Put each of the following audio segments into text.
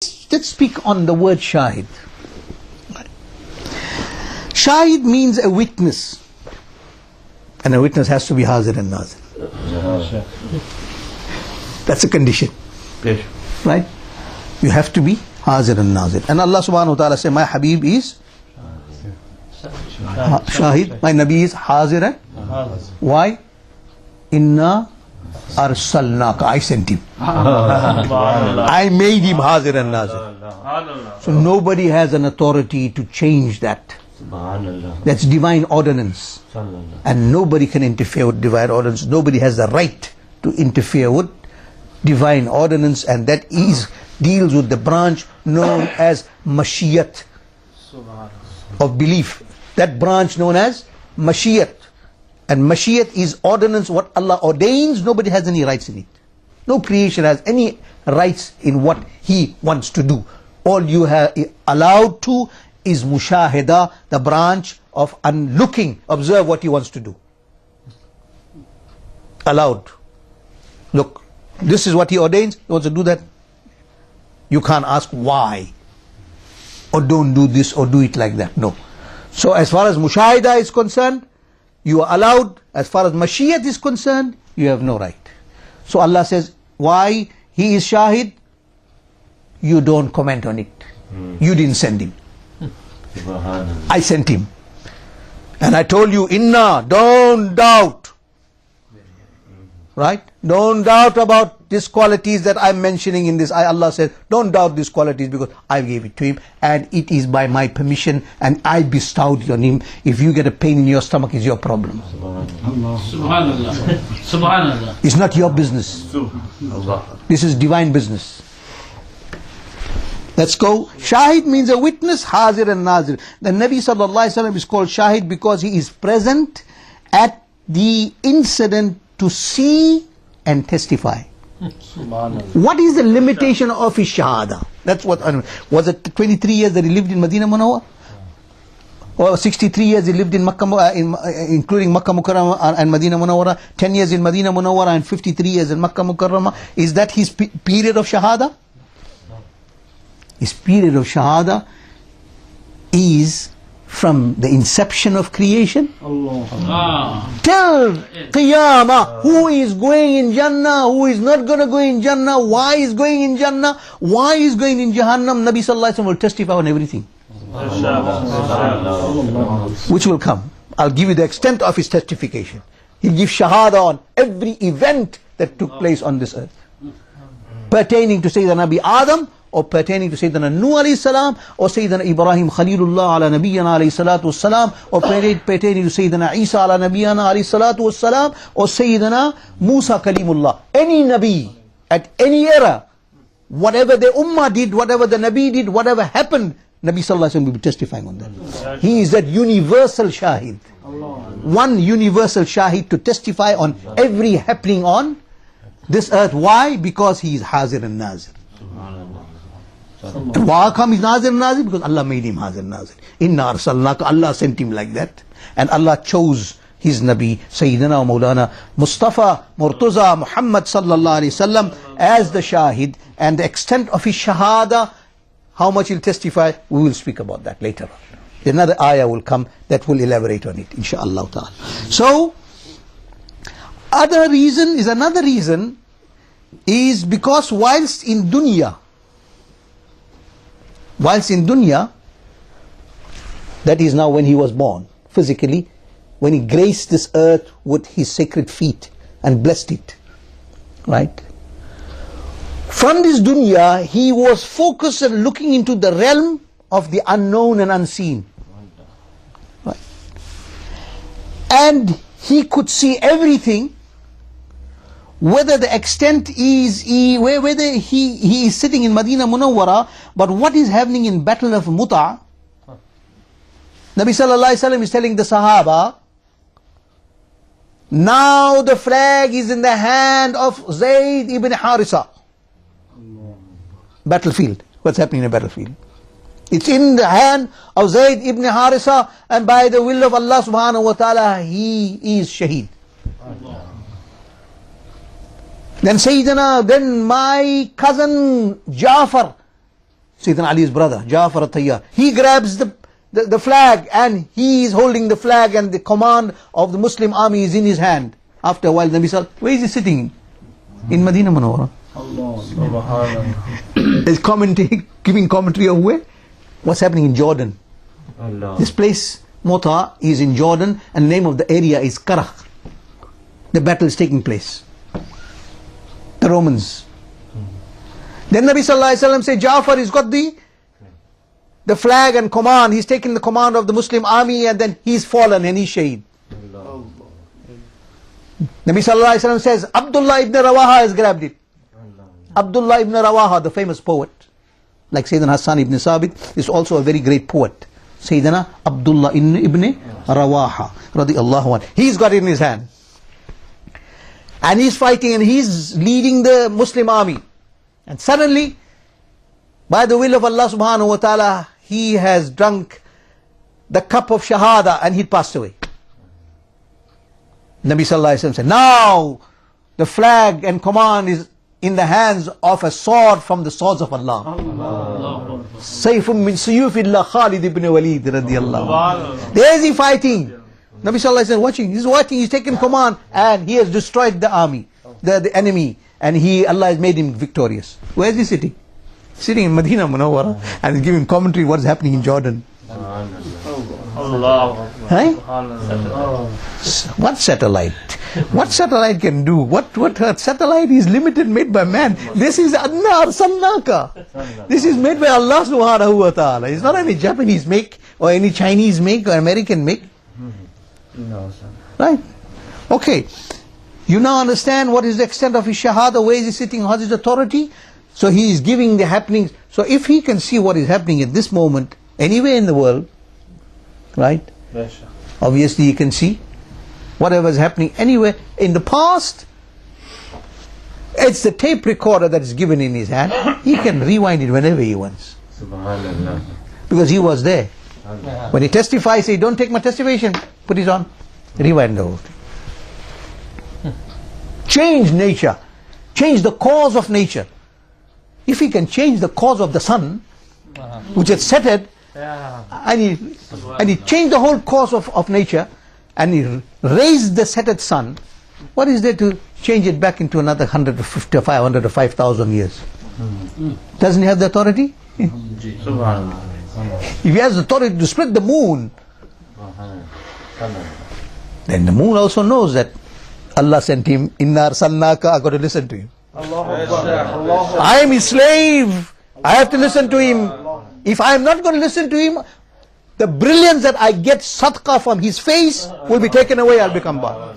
Let's speak on the word shahid. Shahid means a witness, and a witness has to be haazir and naazir. That's a condition, right? You have to be haazir and naazir. And Allah subhanahu wa ta'ala said, my Habib is shahid, my Nabi is haazir and why? Inna arsalnaka, I sent him. I made him haazir and naazir. So nobody has an authority to change that. That's divine ordinance, and nobody can interfere with divine ordinance. Nobody has the right to interfere with divine ordinance, and that deals with the branch known as mashiyat of belief. That branch known as mashiyat. And mashiyat is ordinance, what Allah ordains. Nobody has any rights in it. No creation has any rights in what He wants to do. All you have allowed to is mushahida, the branch of looking, observe what He wants to do. Allowed. Look, this is what He ordains, He wants to do that. You can't ask why, or don't do this, or do it like that. No. So as far as mushahida is concerned, you are allowed. As far as mashiyat is concerned, you have no right. So Allah says, why He is shahid? You don't comment on it. You didn't send Him. I sent Him. And I told you, inna, don't doubt. Right? Don't doubt about these qualities that I'm mentioning in this. Allah says, don't doubt these qualities because I gave it to him, and it is by my permission, and I bestowed it on him. If you get a pain in your stomach, it's your problem. Subhanallah. Subhanallah. It's not your business. This is divine business. Let's go. Shahid means a witness, hazir and nazir. The Nabi sallallahu alaihi wasallam is called shahid because he is present at the incident to see and testify. What is the limitation of his shahada? That's what. Was it 23 years that he lived in Madina Munawwara, or 63 years he lived in Makkah, including Makkah Mukarramah and Madina Munawwara? 10 years in Madina Munawwara and 53 years in Makkah Mukarramah. Is that his period of shahada? His period of shahada is from the inception of creation till Qiyamah. Who is going in Jannah, who is not going to go in Jannah, why is going in Jannah, why is going in Jahannam, Nabi sallallahu alaihi wasallam will testify on everything, which will come. I'll give you the extent of his testification. He'll give shahada on every event that took place on this earth, pertaining to Sayyidina Nabi Adam, or pertaining to Sayyidina Nuh alayhi salam, or Sayyidina Ibrahim Khalilullah ala nabiyyana alayhi salatu wassalam, or pertaining to Sayyidina Isa ala nabiyyana alayhi salatu wassalam, or Sayyidina Musa Kalimullah. Any Nabi, at any era, whatever the Ummah did, whatever the Nabi did, whatever happened, Nabi sallallahu alaihi wasallam will be testifying on that. He is that universal shahid. One universal shahid to testify on every happening on this earth. Why? Because he is hazir and nazir. And why come is Nazir and Nazir? Because Allah made him Hazir and Nazir. Inna arsalnaka, Allah sent him like that. And Allah chose his Nabi, Sayyidina Maulana Mustafa Murtaza Muhammad sallallahu alayhi wasallam as the Shahid. And the extent of his Shahada, how much he'll testify, we will speak about that later on. Another ayah will come that will elaborate on it, inshaAllah ta'ala. So, another reason is because whilst in dunya, that is now when he was born, physically, when he graced this earth with his sacred feet and blessed it, right? From this dunya, he was focused on looking into the realm of the unknown and unseen, right? And he could see everything. Whether the extent is, whether he is sitting in Madina Munawwara, but what is happening in Battle of Muta, Nabi sallallahu alaihi wasallam is telling the Sahaba, now the flag is in the hand of Zayd ibn Harisa. Battlefield. What's happening in the battlefield? It's in the hand of Zayd ibn Harisa, and by the will of Allah subhanahu wa ta'ala, he is shaheed. Then Sayyidina, then my cousin Ja'far Sayyidina Ali's brother, Ja'far al-Tayyar. He grabs the flag, and he is holding the flag, and the command of the Muslim army is in his hand. After a while, Nabi Sallallahu, where is he sitting? In Madina Munawwara. He's giving commentary of where? What's happening in Jordan. This place, Mota, is in Jordan, and the name of the area is Karach. The battle is taking place. The Romans. Then Nabi Sallallahu Alaihi Wasallam said, Ja'far has got the flag and command. He's taken the command of the Muslim army, and then he's fallen and he's shaheed. Nabi Sallallahu Alaihi Wasallam says, Abdullah ibn Rawaha has grabbed it. Abdullah ibn Rawaha, the famous poet, like Sayyidina Hassan ibn Sabit, is also a very great poet. Sayyidina Abdullah ibn Rawaha, radiallahu anhu. He's got it in his hand. And he's fighting, and he's leading the Muslim army. And suddenly, by the will of Allah subhanahu wa ta'ala, he has drunk the cup of shahada, and he passed away. Nabi Sallallahu Alaihi Wasallam said, now the flag and command is in the hands of a sword from the swords of Allah. Sayfun min suyufillah Khalid ibn Walid radiyallahu anhu. There is he fighting. Nabi Sallallahu Alaihi Wasallam watching. He's watching. He's taken command, and he has destroyed the army, the enemy, and Allah has made him victorious. Where is he sitting? Sitting in Madina Munawwara, and he's giving commentary what's happening in Jordan. Hey? What satellite? What satellite can do? What satellite is limited, made by man? This is Adna Sannaka. This is made by Allah subhanahu wa ta'ala. It's not any Japanese make, or any Chinese make, or American make. No, sir. Right? Okay. You now understand what is the extent of his shahada, where is he sitting, how is his authority? So he is giving the happenings. So if he can see what is happening at this moment, anywhere in the world, right? Yes, obviously he can see whatever is happening anywhere. In the past, it's the tape recorder that is given in his hand. He can rewind it whenever he wants. Subhanallah. Because he was there. When he testifies, say, don't take my testification, put it on. Rewind the whole thing. Change nature. Change the cause of nature. If he can change the cause of the sun, which had set it, and he changed the whole course of nature, and he raised the setted sun, what is there to change it back into another 150, 500 or 5,000 years? Doesn't he have the authority? If he has the authority to split the moon, then the moon also knows that Allah sent him, Inna arsalnaka, I got to listen to him. I am his slave, I have to listen to him. If I am not going to listen to him, the brilliance that I get sadaqah from his face will be taken away, I'll become bad.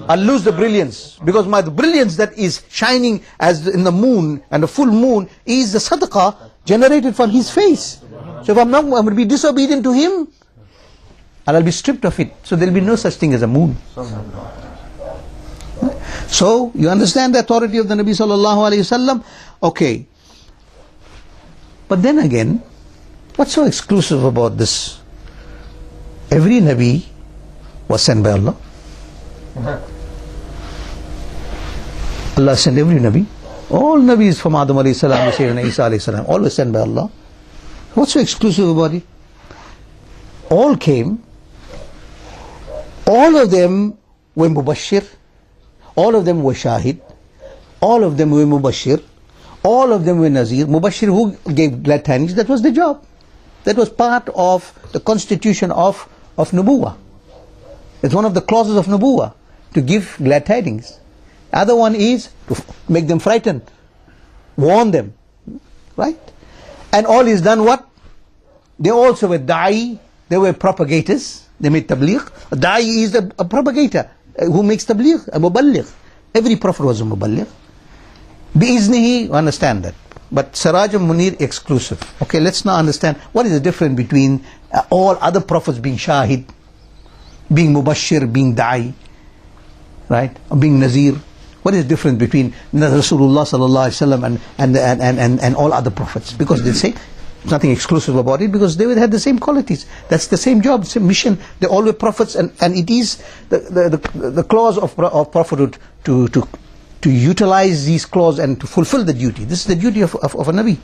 I'll lose the brilliance, because the brilliance that is shining as in the moon and the full moon is the sadaqah generated from his face. So if I'm going to be disobedient to him, I'll be stripped of it. So there'll be no such thing as a moon. So you understand the authority of the Nabi sallallahu alaihi wasallam? Okay. But then again, what's so exclusive about this? Every Nabi was sent by Allah. Allah sent every Nabi. All Nabis from Adam alayhi salam to Sayyidina Isa alayhi salam, all were sent by Allah. What's so exclusive about it? All came. All of them were mubashir. All of them were shahid. All of them were mubashir. All of them were nazir. Mubashir, who gave glad tidings, that was the job. That was part of the constitution of nubuwah. It's one of the clauses of nubuwah, to give glad tidings. Other one is to make them frightened, warn them, right? And all is done what? They also were da'i, they were propagators, they made tabligh. A da'i is a propagator who makes tabligh, a muballigh. Every prophet was a muballigh. Bi-iznihi, understand that. But Siraj al-Munir exclusive. Okay, let's now understand what is the difference between all other prophets being shahid, being mubashir, being da'i, right, or being nazir. What is the difference between Rasulullah sallallahu alaihi wasallam and all other prophets? Because they say nothing exclusive about it, because they had the same qualities. That's the same job, same mission. They all were prophets, and it is the clause of prophethood to utilize these clauses and to fulfill the duty. This is the duty of a Nabi.